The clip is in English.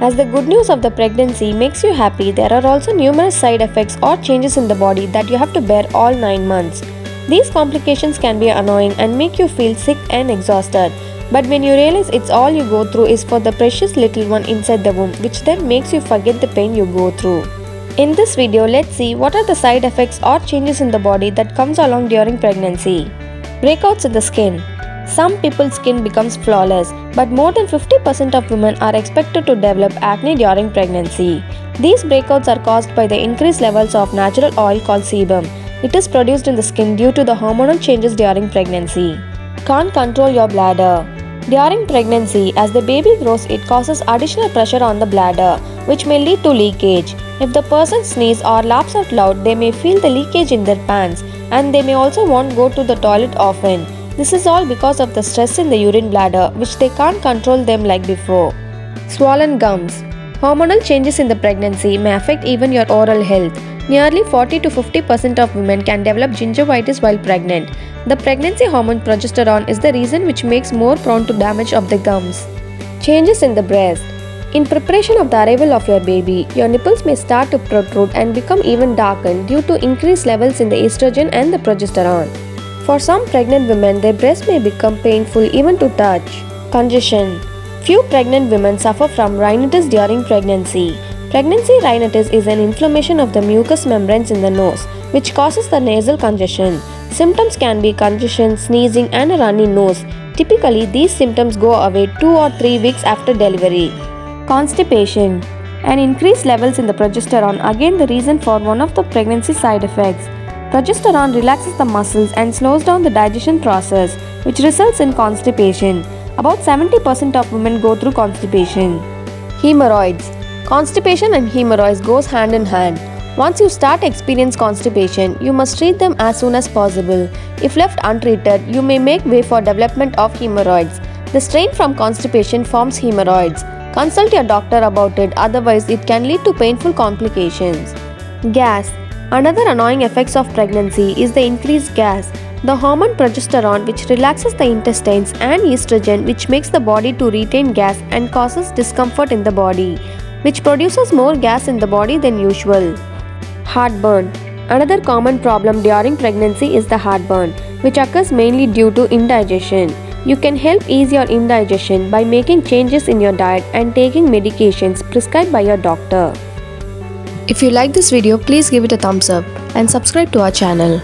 As the good news of the pregnancy makes you happy, there are also numerous side effects or changes in the body that you have to bear all 9 months. These complications can be annoying and make you feel sick and exhausted. But when you realize it's all you go through is for the precious little one inside the womb, which then makes you forget the pain you go through. In this video, let's see what are the side effects or changes in the body that comes along during pregnancy. Breakouts in the skin. Some people's skin becomes flawless, but more than 50% of women are expected to develop acne during pregnancy. These breakouts are caused by the increased levels of natural oil called sebum. It is produced in the skin due to the hormonal changes during pregnancy. Can't control your bladder. During pregnancy, as the baby grows, it causes additional pressure on the bladder, which may lead to leakage. If the person sneezes or laughs out loud, they may feel the leakage in their pants, and they may also want to go to the toilet often. This is all because of the stress in the urine bladder, which they can't control them like before. Swollen gums. Hormonal changes in the pregnancy may affect even your oral health. Nearly 40 to 50% of women can develop gingivitis while pregnant. The pregnancy hormone progesterone is the reason which makes more prone to damage of the gums. Changes in the breast. In preparation of the arrival of your baby, your nipples may start to protrude and become even darkened due to increased levels in the estrogen and the progesterone. For some pregnant women, their breast may become painful even to touch. Congestion. Few pregnant women suffer from rhinitis during pregnancy. Pregnancy rhinitis is an inflammation of the mucous membranes in the nose, which causes the nasal congestion. Symptoms can be congestion, sneezing, and a runny nose. Typically, these symptoms go away 2 or 3 weeks after delivery. Constipation. An increased levels in the progesterone, again the reason for one of the pregnancy side effects. Progesterone relaxes the muscles and slows down the digestion process, which results in constipation. About 70% of women go through constipation. Hemorrhoids. Constipation and hemorrhoids goes hand in hand. Once you start experience constipation, you must treat them as soon as possible. If left untreated, you may make way for development of hemorrhoids. The strain from constipation forms hemorrhoids. Consult your doctor about it, otherwise it can lead to painful complications. Gas. Another annoying effects of pregnancy is the increased gas. The hormone progesterone, which relaxes the intestines, and estrogen, which makes the body to retain gas and causes discomfort in the body, which produces more gas in the body than usual. Heartburn. Another common problem during pregnancy is the heartburn, which occurs mainly due to indigestion. You can help ease your indigestion by making changes in your diet and taking medications prescribed by your doctor. If you like this video, please give it a thumbs up and subscribe to our channel.